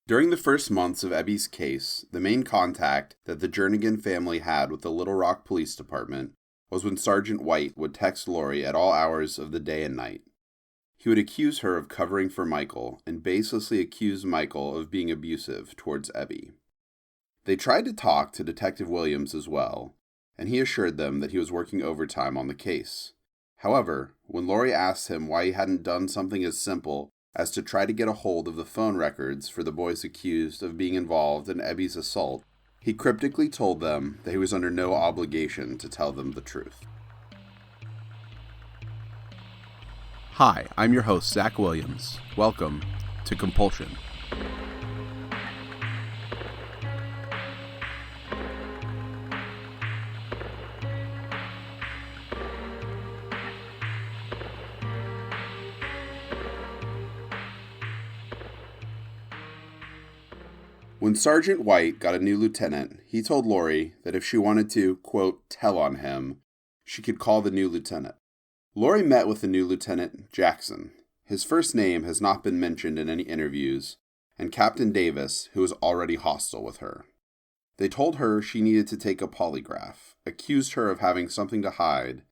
During the first months of Ebby's case, the main contact that the Jernigan family had with the Little Rock Police Department was when Sergeant White would text Lori at all hours of the day and night. He would accuse her of covering for Michael and baselessly accuse Michael of being abusive towards Ebby. They tried to talk to Detective Williams as well, and he assured them that he was working overtime on the case. However, when Lori asked him why he hadn't done something as simple as to try to get a hold of the phone records for the boys accused of being involved in Ebby's assault, he cryptically told them that he was under no obligation to tell them the truth. Hi, I'm your host, Zach Williams. Welcome to Compulsion. When Sergeant White got a new lieutenant, he told Lori that if she wanted to, quote, tell on him, she could call the new lieutenant. Lori met with the new lieutenant, Jackson. His first name has not been mentioned in any interviews, and Captain Davis, who was already hostile with her. They told her she needed to take a polygraph, accused her of having something to hide,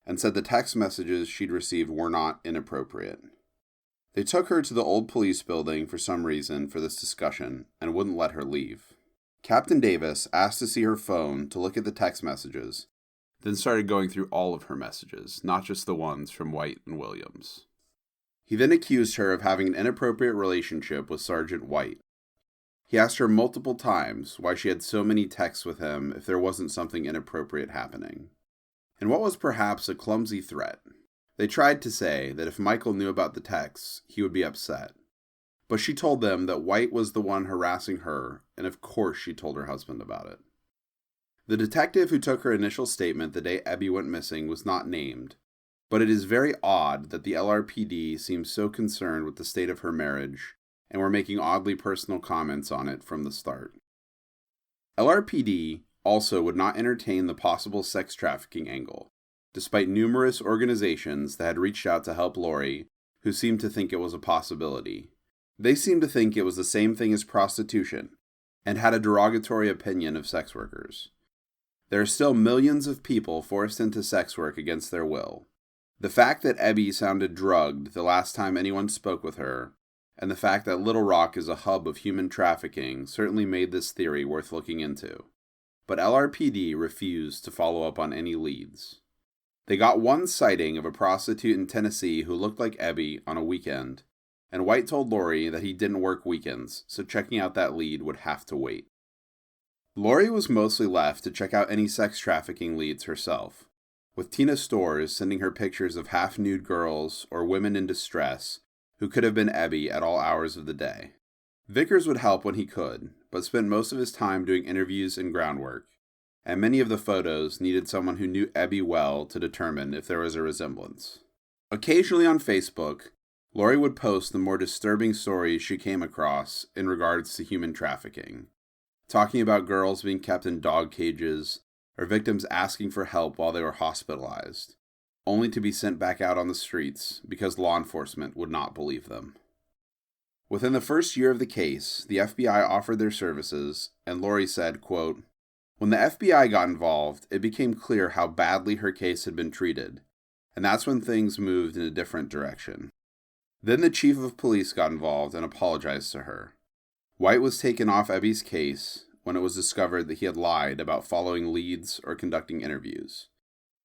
and said the text messages she'd received were not inappropriate. They took her to the old police building for some reason for this discussion and wouldn't let her leave. Captain Davis asked to see her phone to look at the text messages, then started going through all of her messages, not just the ones from White and Williams. He then accused her of having an inappropriate relationship with Sergeant White. He asked her multiple times why she had so many texts with him if there wasn't something inappropriate happening. In what was perhaps a clumsy threat, they tried to say that if Michael knew about the texts, he would be upset. But she told them that White was the one harassing her, and of course she told her husband about it. The detective who took her initial statement the day Ebby went missing was not named, but it is very odd that the LRPD seemed so concerned with the state of her marriage and were making oddly personal comments on it from the start. LRPD also would not entertain the possible sex trafficking angle, despite numerous organizations that had reached out to help Lori, who seemed to think it was a possibility. They seemed to think it was the same thing as prostitution, and had a derogatory opinion of sex workers. There are still millions of people forced into sex work against their will. The fact that Ebby sounded drugged the last time anyone spoke with her, and the fact that Little Rock is a hub of human trafficking certainly made this theory worth looking into. But LRPD refused to follow up on any leads. They got one sighting of a prostitute in Tennessee who looked like Ebby on a weekend, and White told Lori that he didn't work weekends, so checking out that lead would have to wait. Lori was mostly left to check out any sex trafficking leads herself, with Tina Stores sending her pictures of half-nude girls or women in distress who could have been Ebby at all hours of the day. Vickers would help when he could, but spent most of his time doing interviews and groundwork, and many of the photos needed someone who knew Ebby well to determine if there was a resemblance. Occasionally on Facebook, Lori would post the more disturbing stories she came across in regards to human trafficking, talking about girls being kept in dog cages or victims asking for help while they were hospitalized, only to be sent back out on the streets because law enforcement would not believe them. Within the first year of the case, the FBI offered their services, and Lori said, quote, "When the FBI got involved, it became clear how badly her case had been treated, and that's when things moved in a different direction. Then the chief of police got involved and apologized to her. White was taken off Ebby's case when it was discovered that he had lied about following leads or conducting interviews.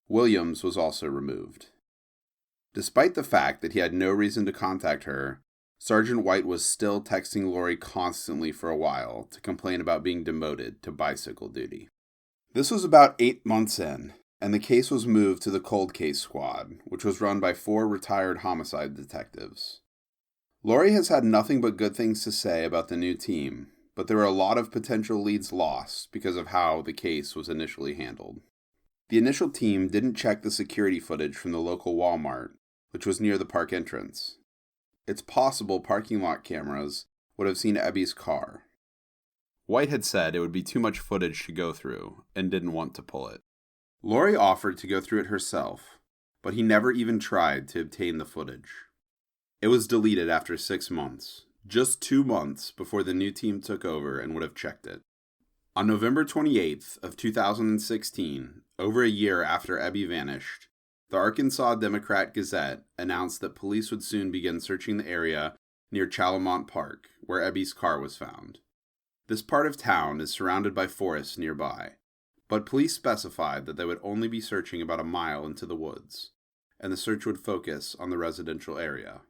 Williams was also removed. Despite the fact that he had no reason to contact her, Sergeant White was still texting Lori constantly for a while to complain about being demoted to bicycle duty. This was about 8 months in, and the case was moved to the Cold Case Squad, which was run by 4 retired homicide detectives. Lori has had nothing but good things to say about the new team, but there were a lot of potential leads lost because of how the case was initially handled. The initial team didn't check the security footage from the local Walmart, which was near the park entrance. It's possible parking lot cameras would have seen Ebby's car. White had said it would be too much footage to go through, and didn't want to pull it. Lori offered to go through it herself, but he never even tried to obtain the footage. It was deleted after 6 months, just 2 months before the new team took over and would have checked it. On November 28th of 2016, over a year after Ebby vanished, the Arkansas Democrat Gazette announced that police would soon begin searching the area near Chalamont Park, where Ebby's car was found. This part of town is surrounded by forests nearby, but police specified that they would only be searching about a mile into the woods, and the search would focus on the residential area.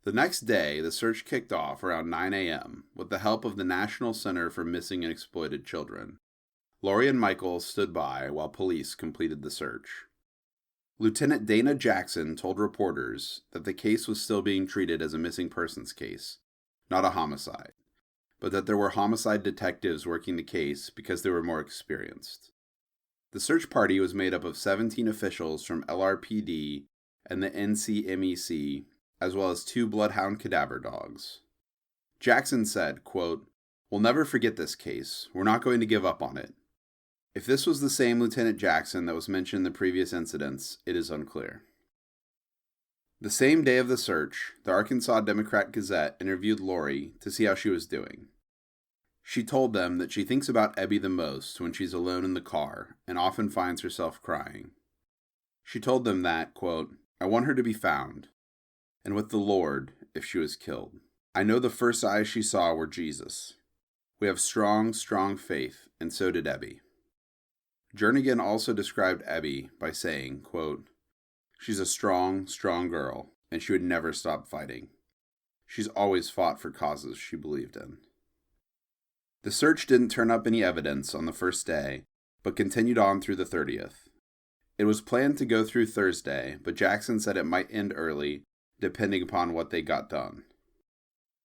The next day, the search kicked off around 9 a.m. with the help of the National Center for Missing and Exploited Children. Lori and Michael stood by while police completed the search. Lieutenant Dana Jackson told reporters that the case was still being treated as a missing persons case, not a homicide, but that there were homicide detectives working the case because they were more experienced. The search party was made up of 17 officials from LRPD and the NCMEC, as well as 2 bloodhound cadaver dogs. Jackson said, quote, "We'll never forget this case. We're not going to give up on it." If this was the same Lieutenant Jackson that was mentioned in the previous incidents, it is unclear. The same day of the search, the Arkansas Democrat Gazette interviewed Lori to see how she was doing. She told them that she thinks about Ebby the most when she's alone in the car and often finds herself crying. She told them that, quote, "I want her to be found, and with the Lord if she was killed. I know the first eyes she saw were Jesus. We have strong, strong faith, and so did Ebby." Jernigan also described Ebby by saying, quote, "She's a strong, strong girl, and she would never stop fighting. She's always fought for causes she believed in." The search didn't turn up any evidence on the first day, but continued on through the 30th. It was planned to go through Thursday, but Jackson said it might end early, depending upon what they got done.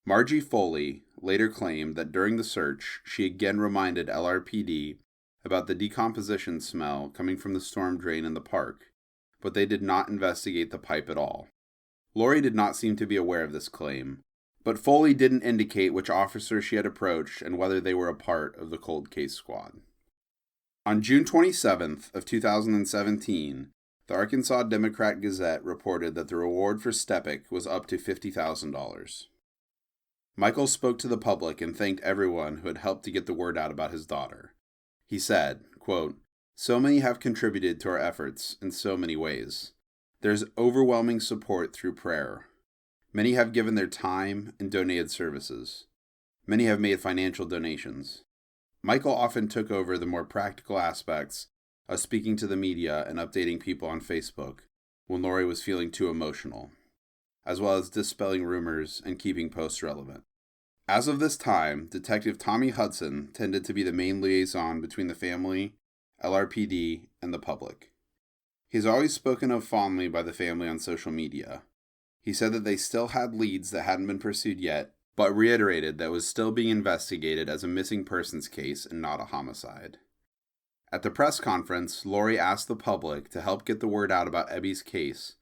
Margie Foley later claimed that during the search, she again reminded LRPD about the decomposition smell coming from the storm drain in the park, but they did not investigate the pipe at all. Lori did not seem to be aware of this claim, but Foley didn't indicate which officer she had approached and whether they were a part of the cold case squad. On June 27th of 2017, the Arkansas Democrat Gazette reported that the reward for Steppach was up to $50,000. Michael spoke to the public and thanked everyone who had helped to get the word out about his daughter. He said, quote, "So many have contributed to our efforts in so many ways. There's overwhelming support through prayer. Many have given their time and donated services. Many have made financial donations. Michael often took over the more practical aspects of speaking to the media and updating people on Facebook when Lori was feeling too emotional, as well as dispelling rumors and keeping posts relevant. As of this time, Detective Tommy Hudson tended to be the main liaison between the family, LRPD, and the public. He's always spoken of fondly by the family on social media. He said that they still had leads that hadn't been pursued yet, but reiterated that it was still being investigated as a missing persons case and not a homicide. At the press conference, Lori asked the public to help get the word out about Ebby's case,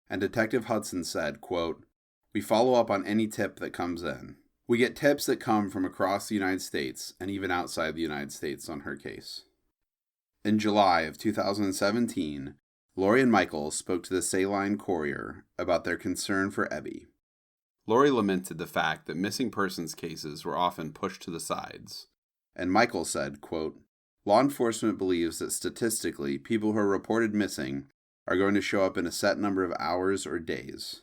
and Detective Hudson said, quote, "We follow up on any tip that comes in. We get tips that come from across the United States and even outside the United States on her case." In July of 2017, Lori and Michael spoke to the Saline Courier about their concern for Ebby. Lori lamented the fact that missing persons cases were often pushed to the sides, and Michael said, quote, "Law enforcement believes that statistically, people who are reported missing are going to show up in a set number of hours or days.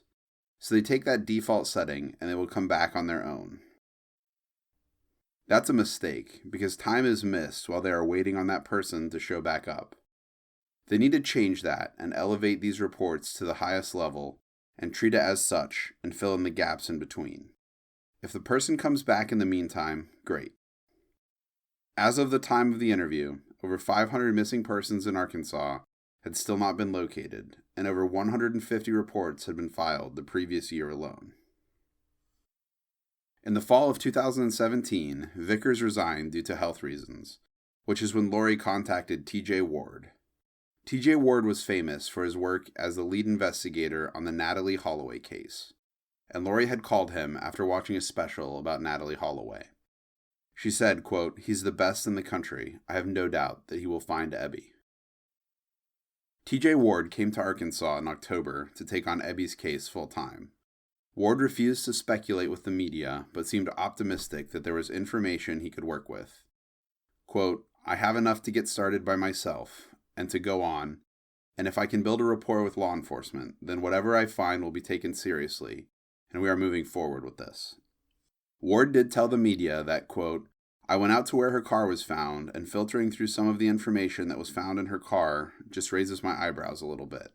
So they take that default setting and they will come back on their own. That's a mistake because time is missed while they are waiting on that person to show back up. They need to change that and elevate these reports to the highest level and treat it as such and fill in the gaps in between. If the person comes back in the meantime, great." As of the time of the interview, over 500 missing persons in Arkansas had still not been located, and over 150 reports had been filed the previous year alone. In the fall of 2017, Vickers resigned due to health reasons, which is when Lori contacted T.J. Ward. T.J. Ward was famous for his work as the lead investigator on the Natalie Holloway case, and Lori had called him after watching a special about Natalie Holloway. She said, quote, "He's the best in the country. I have no doubt that he will find Ebby." T.J. Ward came to Arkansas in October to take on Ebby's case full-time. Ward refused to speculate with the media, but seemed optimistic that there was information he could work with. Quote, I have enough to get started by myself, and to go on, and if I can build a rapport with law enforcement, then whatever I find will be taken seriously, and we are moving forward with this. Ward did tell the media that, quote, I went out to where her car was found, and filtering through some of the information that was found in her car just raises my eyebrows a little bit.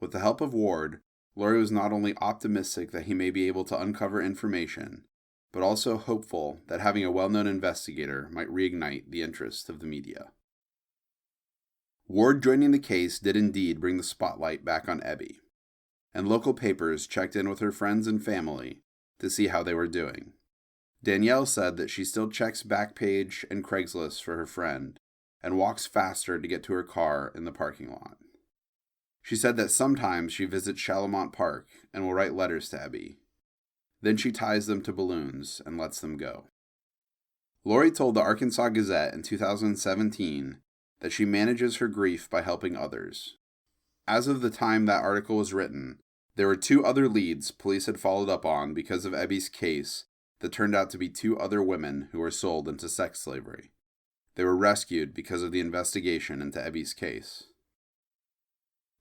With the help of Ward, Laurie was not only optimistic that he may be able to uncover information, but also hopeful that having a well-known investigator might reignite the interest of the media. Ward joining the case did indeed bring the spotlight back on Ebby, and local papers checked in with her friends and family to see how they were doing. Danielle said that she still checks Backpage and Craigslist for her friend, and walks faster to get to her car in the parking lot. She said that sometimes she visits Chalamont Park and will write letters to Ebby. Then she ties them to balloons and lets them go. Laurie told the Arkansas Gazette in 2017 that she manages her grief by helping others. As of the time that article was written, there were 2 other leads police had followed up on because of Ebby's case that turned out to be 2 other women who were sold into sex slavery. They were rescued because of the investigation into Ebby's case.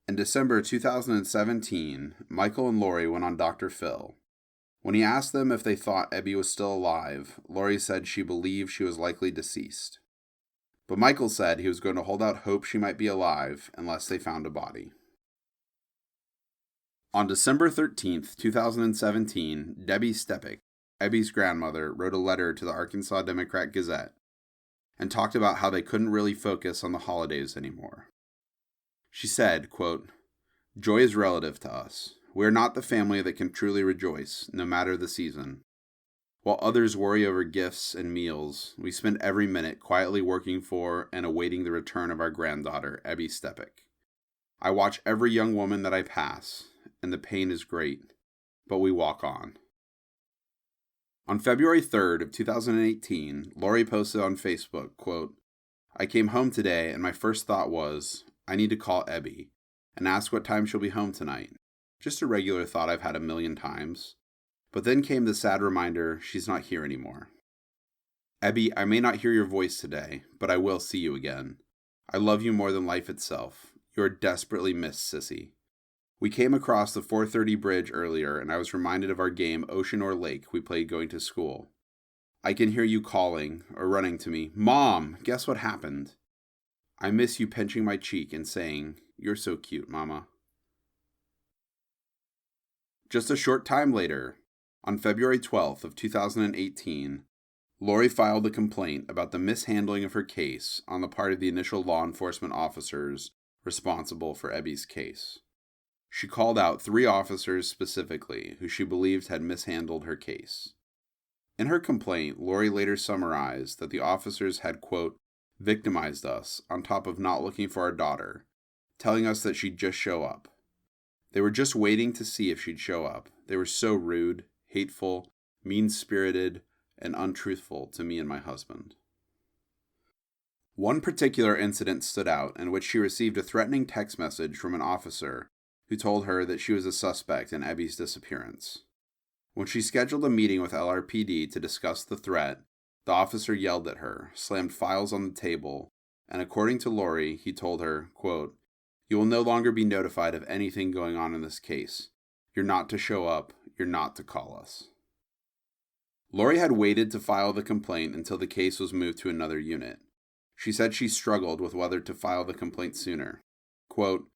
In December 2017, Michael and Laurie went on Dr. Phil. When he asked them if they thought Ebby was still alive, Laurie said she believed she was likely deceased. But Michael said he was going to hold out hope she might be alive unless they found a body. On December 13th, 2017, Ebby Steppach, Ebby's grandmother, wrote a letter to the Arkansas Democrat-Gazette and talked about how they couldn't really focus on the holidays anymore. She said, quote, Joy is relative to us. We are not the family that can truly rejoice, no matter the season. While others worry over gifts and meals, we spend every minute quietly working for and awaiting the return of our granddaughter, Ebby Steppach. I watch every young woman that I pass, and the pain is great, but we walk on. On February 3rd of 2018, Laurie posted on Facebook, quote, I came home today and my first thought was, I need to call Ebby and ask what time she'll be home tonight. Just a regular thought I've had a million times. But then came the sad reminder she's not here anymore. Ebby, I may not hear your voice today, but I will see you again. I love you more than life itself. You are desperately missed, sissy. We came across the 430 bridge earlier, and I was reminded of our game Ocean or Lake we played going to school. I can hear you calling or running to me, Mom, guess what happened? I miss you pinching my cheek and saying, You're so cute, Mama. Just a short time later, on February 12th of 2018, Laurie filed a complaint about the mishandling of her case on the part of the initial law enforcement officers responsible for Ebby's case. She called out 3 officers specifically who she believed had mishandled her case. In her complaint, Laurie later summarized that the officers had, quote, victimized us on top of not looking for our daughter, telling us that she'd just show up. They were just waiting to see if she'd show up. They were so rude, hateful, mean-spirited, and untruthful to me and my husband. One particular incident stood out in which she received a threatening text message from an officer who told her that she was a suspect in Ebby's disappearance. When she scheduled a meeting with LRPD to discuss the threat, the officer yelled at her, slammed files on the table, and according to Laurie, he told her, quote, You will no longer be notified of anything going on in this case. You're not to show up. You're not to call us. Laurie had waited to file the complaint until the case was moved to another unit. She said she struggled with whether to file the complaint sooner. Quote,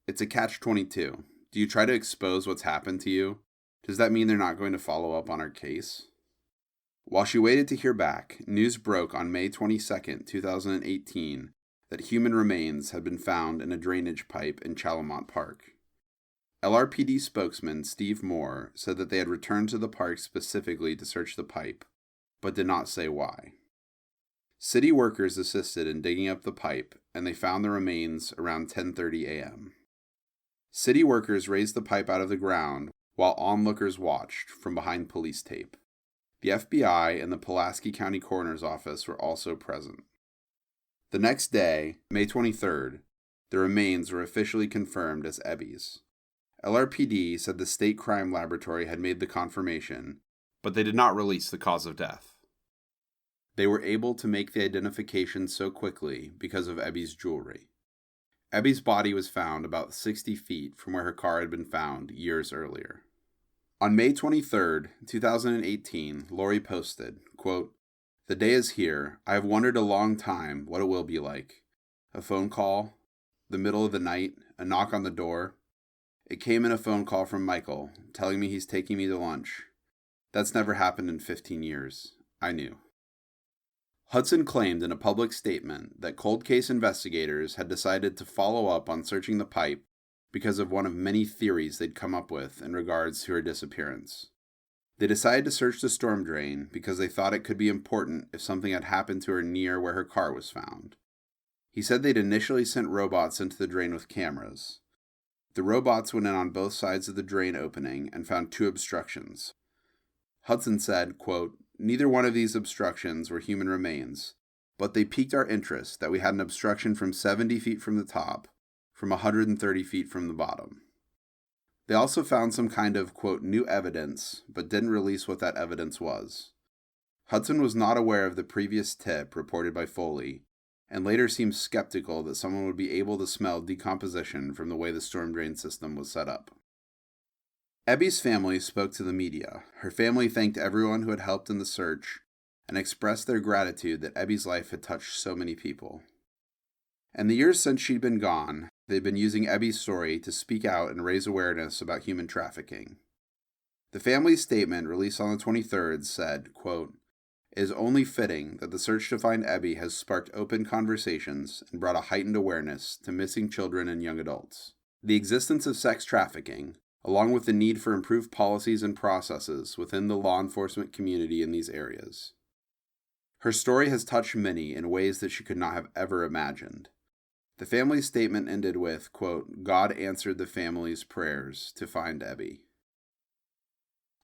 It's a catch-22. Do you try to expose what's happened to you? Does that mean they're not going to follow up on our case? While she waited to hear back, news broke on May 22, 2018, that human remains had been found in a drainage pipe in Chalamont Park. LRPD spokesman Steve Moore said that they had returned to the park specifically to search the pipe, but did not say why. City workers assisted in digging up the pipe, and they found the remains around 10:30 a.m. City workers raised the pipe out of the ground while onlookers watched from behind police tape. The FBI and the Pulaski County Coroner's Office were also present. The next day, May 23rd, the remains were officially confirmed as Ebby's. LRPD said the state crime laboratory had made the confirmation, but they did not release the cause of death. They were able to make the identification so quickly because of Ebby's jewelry. Ebby's body was found about 60 feet from where her car had been found years earlier. On May 23, 2018, Lori posted, quote, "The day is here. I have wondered a long time what it will be like. A phone call, the middle of the night, a knock on the door. It came in a phone call from Michael, telling me he's taking me to lunch. That's never happened in 15 years. I knew." Hudson claimed in a public statement that cold case investigators had decided to follow up on searching the pipe because of one of many theories they'd come up with in regards to her disappearance. They decided to search the storm drain because they thought it could be important if something had happened to her near where her car was found. He said they'd initially sent robots into the drain with cameras. The robots went in on both sides of the drain opening and found 2 obstructions. Hudson said, quote, "Neither one of these obstructions were human remains, but they piqued our interest that we had an obstruction from 70 feet from the top, from 130 feet from the bottom." They also found some kind of, quote, "new evidence," but didn't release what that evidence was. Hudson was not aware of the previous tip reported by Foley, and later seemed skeptical that someone would be able to smell decomposition from the way the storm drain system was set up. Ebby's family spoke to the media. Her family thanked everyone who had helped in the search and expressed their gratitude that Ebby's life had touched so many people. In the years since she'd been gone, they'd been using Ebby's story to speak out and raise awareness about human trafficking. The family's statement, released on the 23rd, said, quote, "It is only fitting that the search to find Ebby has sparked open conversations and brought a heightened awareness to missing children and young adults. The existence of sex trafficking, along with the need for improved policies and processes within the law enforcement community in these areas. Her story has touched many in ways that she could not have ever imagined." The family's statement ended with, quote, "God answered the family's prayers to find Ebby."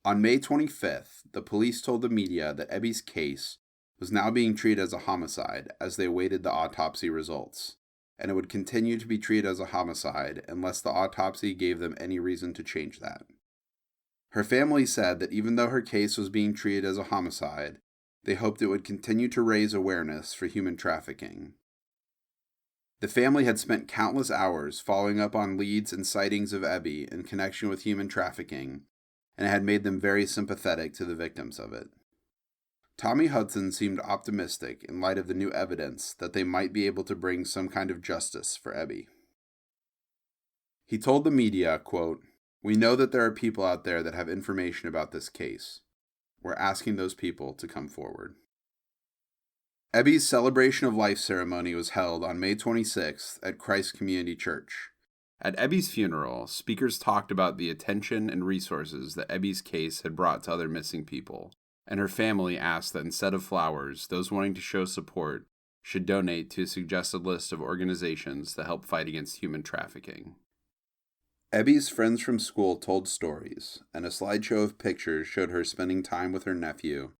On May 25th, the police told the media that Ebby's case was now being treated as a homicide as they awaited the autopsy results, and it would continue to be treated as a homicide unless the autopsy gave them any reason to change that. Her family said that even though her case was being treated as a homicide, they hoped it would continue to raise awareness for human trafficking. The family had spent countless hours following up on leads and sightings of Ebby in connection with human trafficking, and it had made them very sympathetic to the victims of it. Tommy Hudson seemed optimistic in light of the new evidence that they might be able to bring some kind of justice for Ebby. He told the media, quote, "We know that there are people out there that have information about this case. We're asking those people to come forward." Ebby's celebration of life ceremony was held on May 26th at Christ Community Church. At Ebby's funeral, speakers talked about the attention and resources that Ebby's case had brought to other missing people, and her family asked that instead of flowers, those wanting to show support should donate to a suggested list of organizations that help fight against human trafficking. Ebby's friends from school told stories, and a slideshow of pictures showed her spending time with her nephew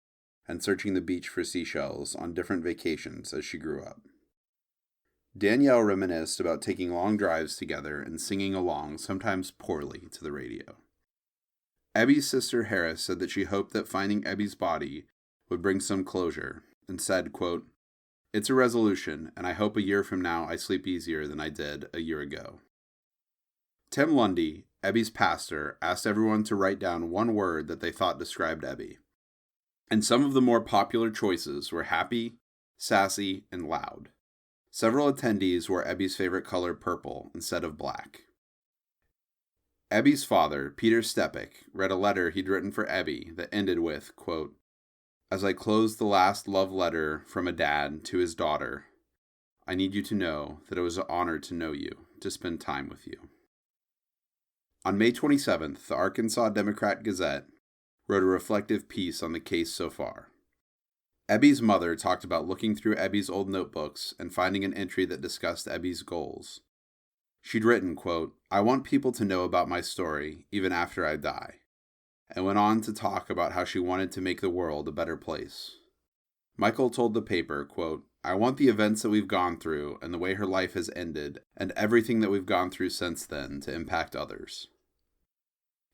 and searching the beach for seashells on different vacations as she grew up. Danielle reminisced about taking long drives together and singing along, sometimes poorly, to the radio. Ebby's sister Harris said that she hoped that finding Ebby's body would bring some closure, and said, quote, "It's a resolution, and I hope a year from now I sleep easier than I did a year ago." Tim Lundy, Ebby's pastor, asked everyone to write down one word that they thought described Ebby. And some of the more popular choices were happy, sassy, and loud. Several attendees wore Ebby's favorite color, purple, instead of black. Ebby's father, Peter Steppach, read a letter he'd written for Ebby that ended with, quote, "As I close the last love letter from a dad to his daughter, I need you to know that it was an honor to know you, to spend time with you." On May 27th, the Arkansas Democrat Gazette wrote a reflective piece on the case so far. Ebby's mother talked about looking through Ebby's old notebooks and finding an entry that discussed Ebby's goals. She'd written, quote, "I want people to know about my story, even after I die," and went on to talk about how she wanted to make the world a better place. Michael told the paper, quote, "I want the events that we've gone through and the way her life has ended and everything that we've gone through since then to impact others."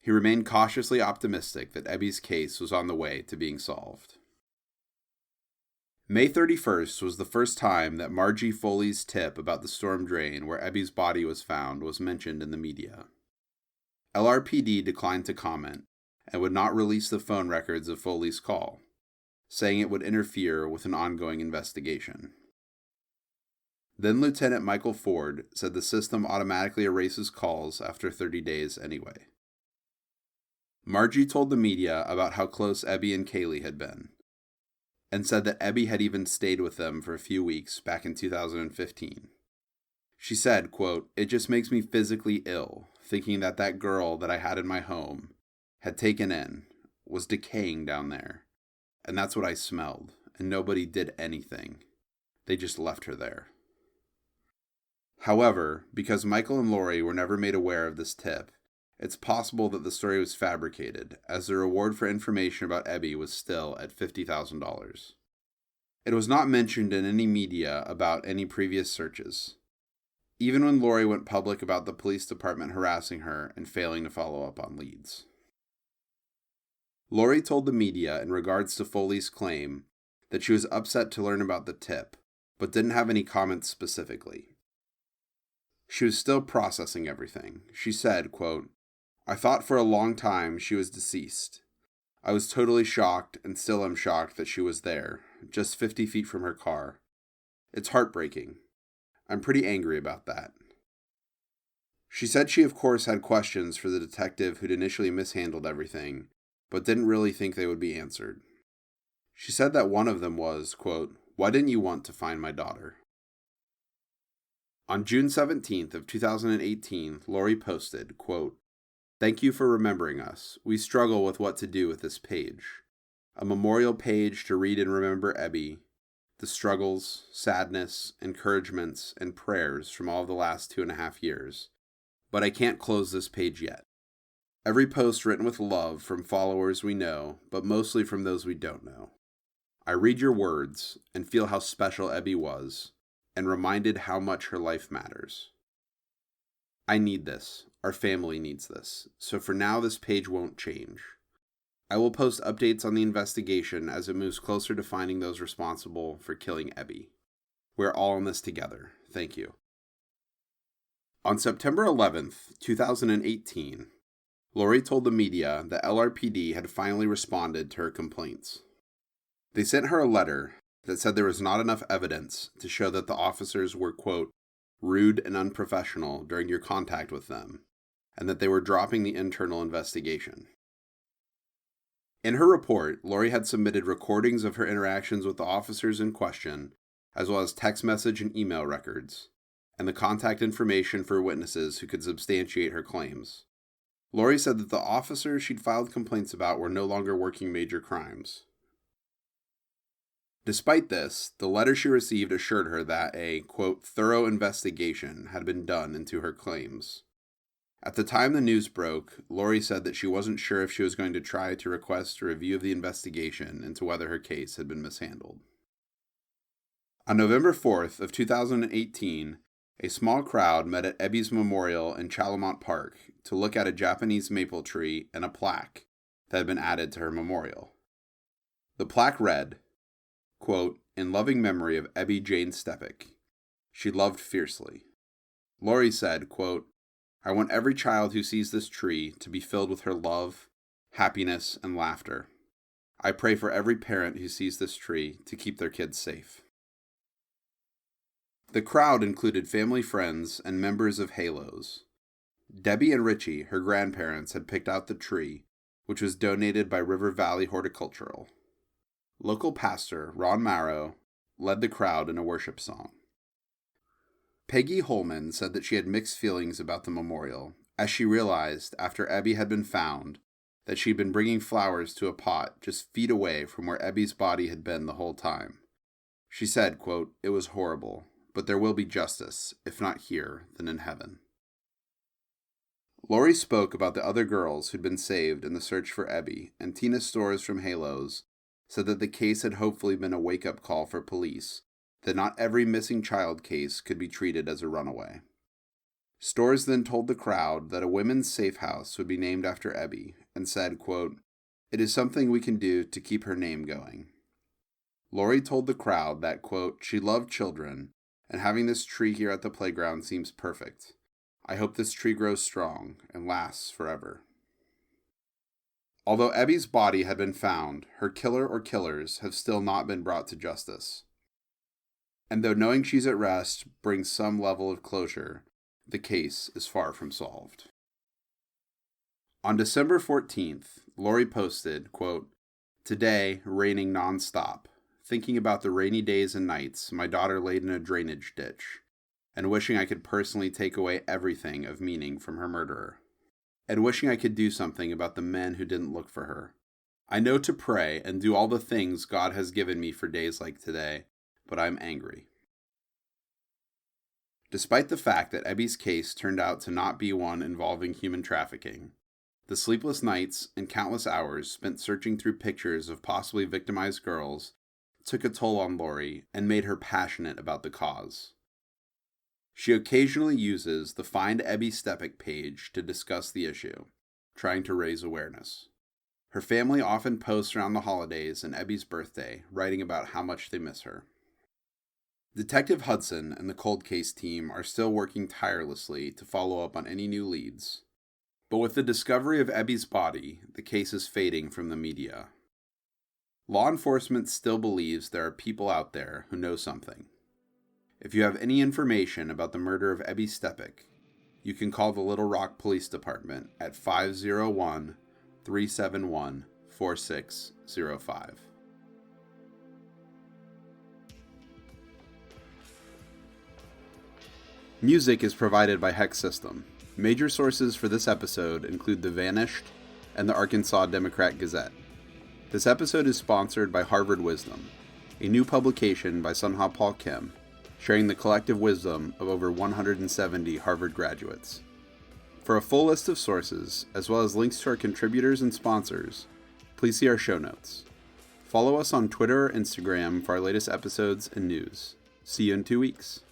He remained cautiously optimistic that Ebby's case was on the way to being solved. May 31st was the first time that Margie Foley's tip about the storm drain where Ebby's body was found was mentioned in the media. LRPD declined to comment and would not release the phone records of Foley's call, saying it would interfere with an ongoing investigation. Then Lieutenant Michael Ford said the system automatically erases calls after 30 days anyway. Margie told the media about how close Ebby and Kaylee had been, and said that Ebby had even stayed with them for a few weeks back in 2015. She said, quote, "It just makes me physically ill, thinking that that girl that I had in my home, had taken in, was decaying down there. And that's what I smelled, and nobody did anything. They just left her there." However, because Michael and Lori were never made aware of this tip, it's possible that the story was fabricated, as the reward for information about Ebby was still at $50,000. It was not mentioned in any media about any previous searches, even when Lori went public about the police department harassing her and failing to follow up on leads. Lori told the media in regards to Foley's claim that she was upset to learn about the tip, but didn't have any comments specifically. She was still processing everything. She said, quote, "I thought for a long time she was deceased. I was totally shocked and still am shocked that she was there, just 50 feet from her car. It's heartbreaking. I'm pretty angry about that." She said she of course had questions for the detective who'd initially mishandled everything, but didn't really think they would be answered. She said that one of them was, quote, "Why didn't you want to find my daughter?" On June 17th of 2018, Lori posted, quote, "Thank you for remembering us. We struggle with what to do with this page. A memorial page to read and remember Ebby, the struggles, sadness, encouragements, and prayers from all of the last 2.5 years. But I can't close this page yet. Every post written with love from followers we know, but mostly from those we don't know. I read your words and feel how special Ebby was, and reminded how much her life matters. I need this. Our family needs this. So for now, this page won't change. I will post updates on the investigation as it moves closer to finding those responsible for killing Ebby. We're all in this together. Thank you." On September 11th, 2018, Lori told the media that LRPD had finally responded to her complaints. They sent her a letter that said there was not enough evidence to show that the officers were, quote, "rude and unprofessional during your contact with them, and that they were dropping the internal investigation." In her report, Lori had submitted recordings of her interactions with the officers in question, as well as text message and email records, and the contact information for witnesses who could substantiate her claims. Lori said that the officers she'd filed complaints about were no longer working major crimes. Despite this, the letter she received assured her that a, quote, "thorough investigation had been done into her claims." At the time the news broke, Lori said that she wasn't sure if she was going to try to request a review of the investigation into whether her case had been mishandled. On November 4th of 2018, a small crowd met at Ebby's Memorial in Chalamont Park to look at a Japanese maple tree and a plaque that had been added to her memorial. The plaque read, quote, "In loving memory of Ebby Jane Steppach. She loved fiercely." Lori said, quote, "I want every child who sees this tree to be filled with her love, happiness, and laughter. I pray for every parent who sees this tree to keep their kids safe." The crowd included family friends and members of Halos. Debbie and Richie, her grandparents, had picked out the tree, which was donated by River Valley Horticultural. Local pastor, Ron Marrow, led the crowd in a worship song. Peggy Holman said that she had mixed feelings about the memorial, as she realized, after Ebby had been found, that she'd been bringing flowers to a pot just feet away from where Ebby's body had been the whole time. She said, quote, "It was horrible, but there will be justice, if not here, then in heaven." Lori spoke about the other girls who'd been saved in the search for Ebby, and Tina Storrs from Halos said that the case had hopefully been a wake-up call for police, that not every missing child case could be treated as a runaway. Storrs then told the crowd that a women's safe house would be named after Ebby and said, quote, "It is something we can do to keep her name going." Laurie told the crowd that, quote, "She loved children, and having this tree here at the playground seems perfect. I hope this tree grows strong and lasts forever." Although Ebby's body had been found, her killer or killers have still not been brought to justice. And though knowing she's at rest brings some level of closure, the case is far from solved. On December 14th, Laurie posted, quote, "Today, raining nonstop. Thinking about the rainy days and nights my daughter laid in a drainage ditch, and wishing I could personally take away everything of meaning from her murderer. And wishing I could do something about the men who didn't look for her. I know to pray and do all the things God has given me for days like today, but I'm angry." Despite the fact that Ebby's case turned out to not be one involving human trafficking, the sleepless nights and countless hours spent searching through pictures of possibly victimized girls took a toll on Laurie and made her passionate about the cause. She occasionally uses the Find Ebby Steppach page to discuss the issue, trying to raise awareness. Her family often posts around the holidays and Ebby's birthday, writing about how much they miss her. Detective Hudson and the cold case team are still working tirelessly to follow up on any new leads. But with the discovery of Ebby's body, the case is fading from the media. Law enforcement still believes there are people out there who know something. If you have any information about the murder of Ebby Steppach, you can call the Little Rock Police Department at 501-371-4605. Music is provided by Hexsystem. Major sources for this episode include The Vanished and the Arkansas Democrat Gazette. This episode is sponsored by Harvard Wisdom, a new publication by Sunha Paul Kim, sharing the collective wisdom of over 170 Harvard graduates. For a full list of sources, as well as links to our contributors and sponsors, please see our show notes. Follow us on Twitter or Instagram for our latest episodes and news. See you in 2 weeks.